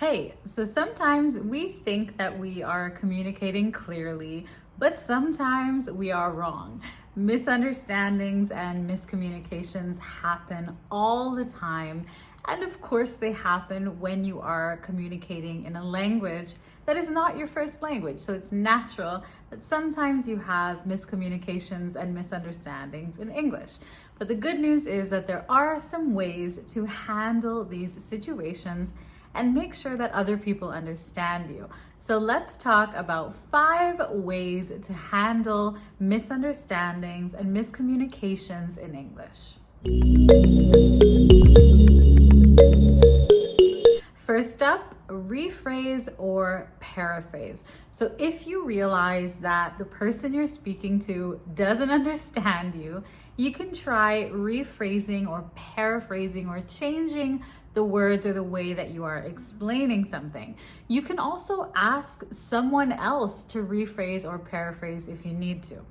Hey, so sometimes we think that we are communicating clearly, but sometimes we are wrong. Misunderstandings and miscommunications happen all the time. And of course, they happen when you are communicating in a language that is not your first language. So it's natural that sometimes you have miscommunications and misunderstandings in English. But the good news is that there are some ways to handle these situations and make sure that other people understand you. So let's talk about 5 ways to handle misunderstandings and miscommunications in English. First up, rephrase or paraphrase. So if you realize that the person you're speaking to doesn't understand you, you can try rephrasing or paraphrasing or changing the words or the way that you are explaining something. You can also ask someone else to rephrase or paraphrase if you need to.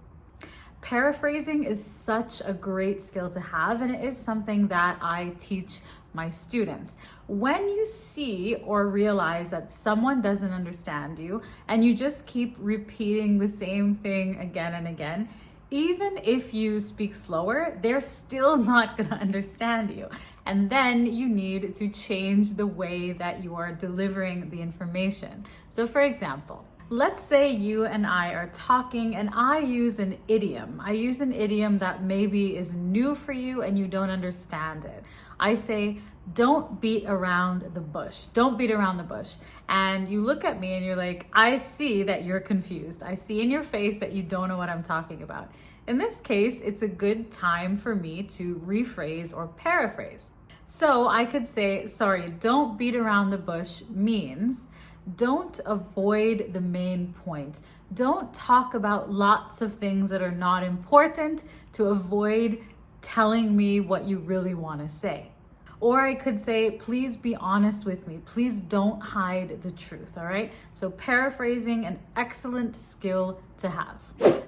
Paraphrasing is such a great skill to have, and it is something that I teach my students. When you see or realize that someone doesn't understand you and you just keep repeating the same thing again and again, even if you speak slower, they're still not going to understand you. And then you need to change the way that you are delivering the information. So for example, let's say you and I are talking and I use an idiom. I use an idiom that maybe is new for you and you don't understand it. I say, don't beat around the bush. Don't beat around the bush. And you look at me and you're like, I see that you're confused. I see in your face that you don't know what I'm talking about. In this case, it's a good time for me to rephrase or paraphrase. So I could say, sorry, don't beat around the bush means don't avoid the main point. Don't talk about lots of things that are not important to avoid telling me what you really want to say. Or I could say, please be honest with me. Please don't hide the truth, all right? So paraphrasing, an excellent skill to have.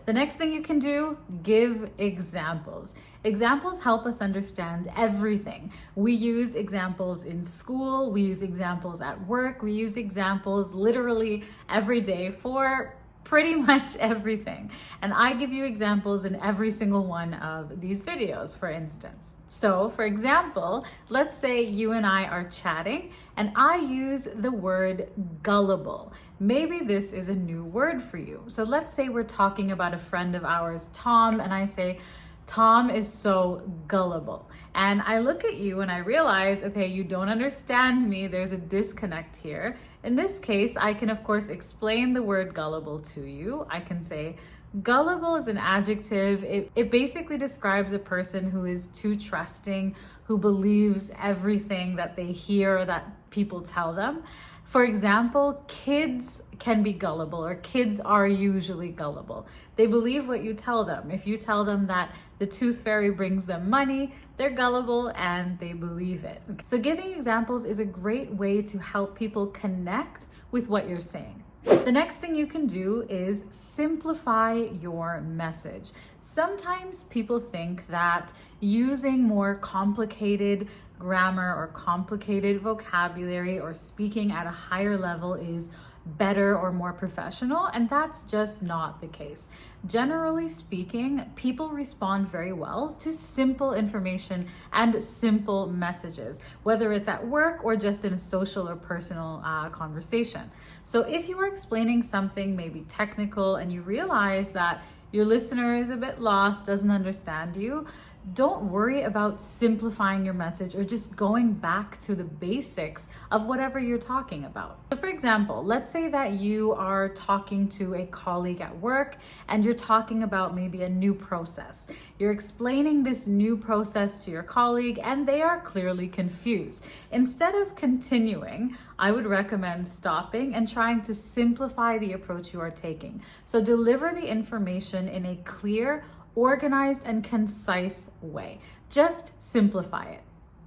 The next thing you can do, give examples. Examples help us understand everything. We use examples in school, we use examples at work, we use examples literally every day for pretty much everything. And I give you examples in every single one of these videos, for instance. So for example, let's say you and I are chatting and I use the word gullible. Maybe this is a new word for you. So let's say we're talking about a friend of ours, Tom, and I say, Tom is so gullible. And I look at you and I realize, okay, you don't understand me. There's a disconnect here. In this case, I can of course explain the word gullible to you. I can say, gullible is an adjective. It basically describes a person who is too trusting, who believes everything that they hear or that people tell them. For example, kids can be gullible, or kids are usually gullible. They believe what you tell them. If you tell them that the tooth fairy brings them money, they're gullible and they believe it. So giving examples is a great way to help people connect with what you're saying. The next thing you can do is simplify your message. Sometimes people think that using more complicated grammar or complicated vocabulary or speaking at a higher level is better or more professional, and that's just not the case. Generally speaking, people respond very well to simple information and simple messages, whether it's at work or just in a social or personal conversation. So if you are explaining something maybe technical and you realize that your listener is a bit lost, doesn't understand you, don't worry about simplifying your message or just going back to the basics of whatever you're talking about. So for example, let's say that you are talking to a colleague at work and you're talking about maybe a new process. You're explaining this new process to your colleague and they are clearly confused. Instead of continuing, I would recommend stopping and trying to simplify the approach you are taking. So deliver the information in a clear, organized and concise way. Just simplify it.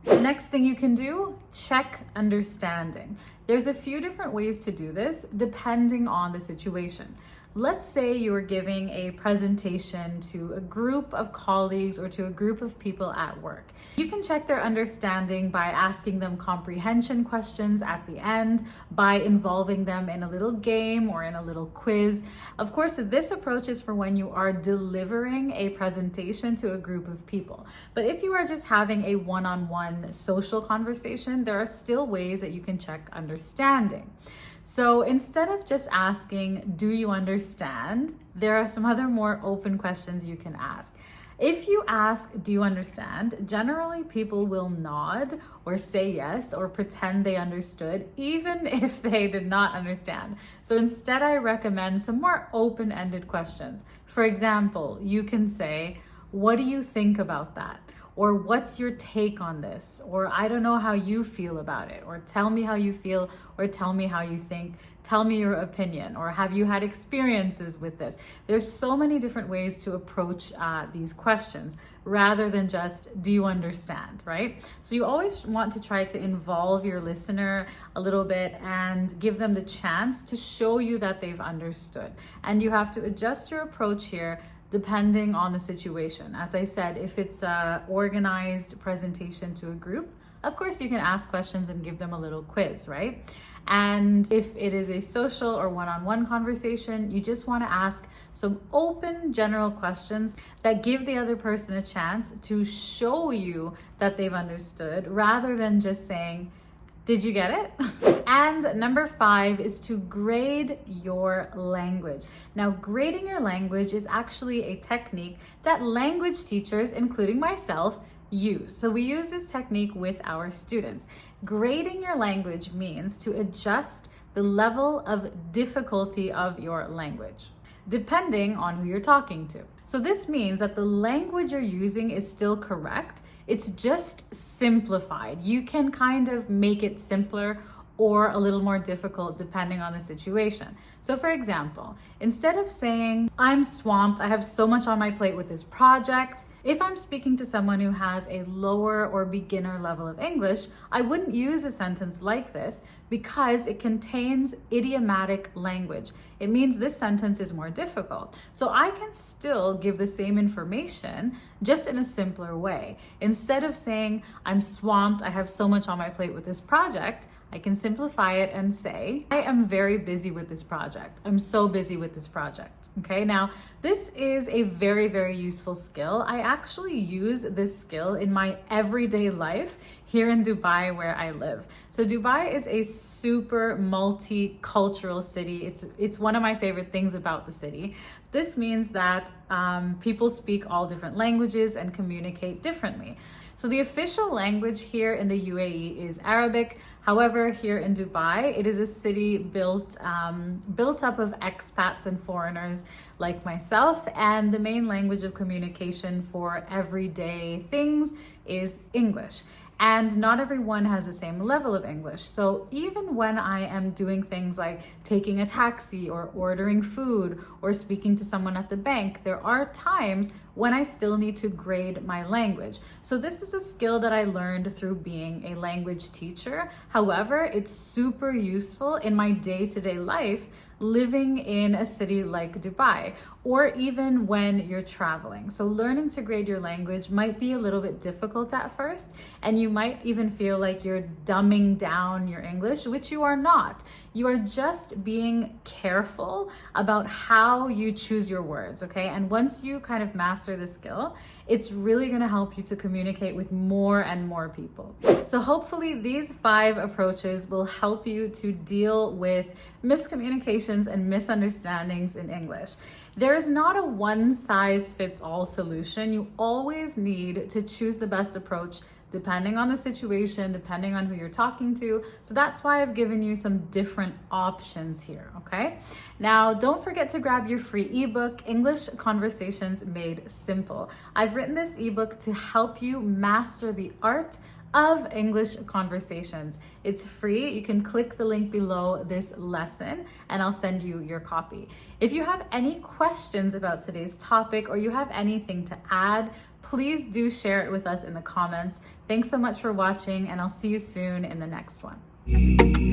The next thing you can do, check understanding. There's a few different ways to do this depending on the situation. Let's say you're giving a presentation to a group of colleagues or to a group of people at work. You can check their understanding by asking them comprehension questions at the end, by involving them in a little game or in a little quiz. Of course, this approach is for when you are delivering a presentation to a group of people. But if you are just having a one-on-one social conversation, there are still ways that you can check understanding. So instead of just asking, do you understand? There are some other more open questions you can ask. If you ask, do you understand? Generally, people will nod or say yes or pretend they understood, even if they did not understand. So instead, I recommend some more open-ended questions. For example, you can say, what do you think about that? Or what's your take on this? Or I don't know how you feel about it. Or tell me how you feel, or tell me how you think. Tell me your opinion. Or have you had experiences with this? There's so many different ways to approach these questions rather than just, do you understand, right? So you always want to try to involve your listener a little bit and give them the chance to show you that they've understood. And you have to adjust your approach here depending on the situation. As I said, if it's an organized presentation to a group, of course you can ask questions and give them a little quiz, right? And if it is a social or one-on-one conversation, you just want to ask some open general questions that give the other person a chance to show you that they've understood, rather than just saying, did you get it? And number 5 is to grade your language. Now, grading your language is actually a technique that language teachers, including myself, use. So we use this technique with our students. Grading your language means to adjust the level of difficulty of your language, depending on who you're talking to. So this means that the language you're using is still correct. It's just simplified. You can kind of make it simpler or a little more difficult depending on the situation. So for example, instead of saying, I'm swamped, I have so much on my plate with this project, if I'm speaking to someone who has a lower or beginner level of English, I wouldn't use a sentence like this because it contains idiomatic language. It means this sentence is more difficult. So I can still give the same information, just in a simpler way. Instead of saying, I'm swamped, I have so much on my plate with this project, I can simplify it and say, I am very busy with this project. I'm so busy with this project. Okay, now this is a very, very useful skill. I actually use this skill in my everyday life here in Dubai, where I live. So Dubai is a super multicultural city. It's one of my favorite things about the city. This means that people speak all different languages and communicate differently. So the official language here in the UAE is Arabic. However, here in Dubai, it is a city built up of expats and foreigners like myself, and the main language of communication for everyday things is English. And not everyone has the same level of English. So even when I am doing things like taking a taxi or ordering food or speaking to someone at the bank, there are times when I still need to grade my language. So this is a skill that I learned through being a language teacher. However, it's super useful in my day-to-day life living in a city like Dubai, or even when you're traveling. So learning to grade your language might be a little bit difficult at first, and you might even feel like you're dumbing down your English, which you are not. You are just being careful about how you choose your words, okay? And once you kind of master the skill, it's really gonna help you to communicate with more and more people. So hopefully these 5 approaches will help you to deal with miscommunications and misunderstandings in English. There is not a one-size-fits-all solution. You always need to choose the best approach depending on the situation, depending on who you're talking to. So that's why I've given you some different options here, okay? Now, don't forget to grab your free ebook, English Conversations Made Simple. I've written this ebook to help you master the art of English conversations. It's free. You can click the link below this lesson and I'll send you your copy. If you have any questions about today's topic or you have anything to add, please do share it with us in the comments. Thanks so much for watching, and I'll see you soon in the next one.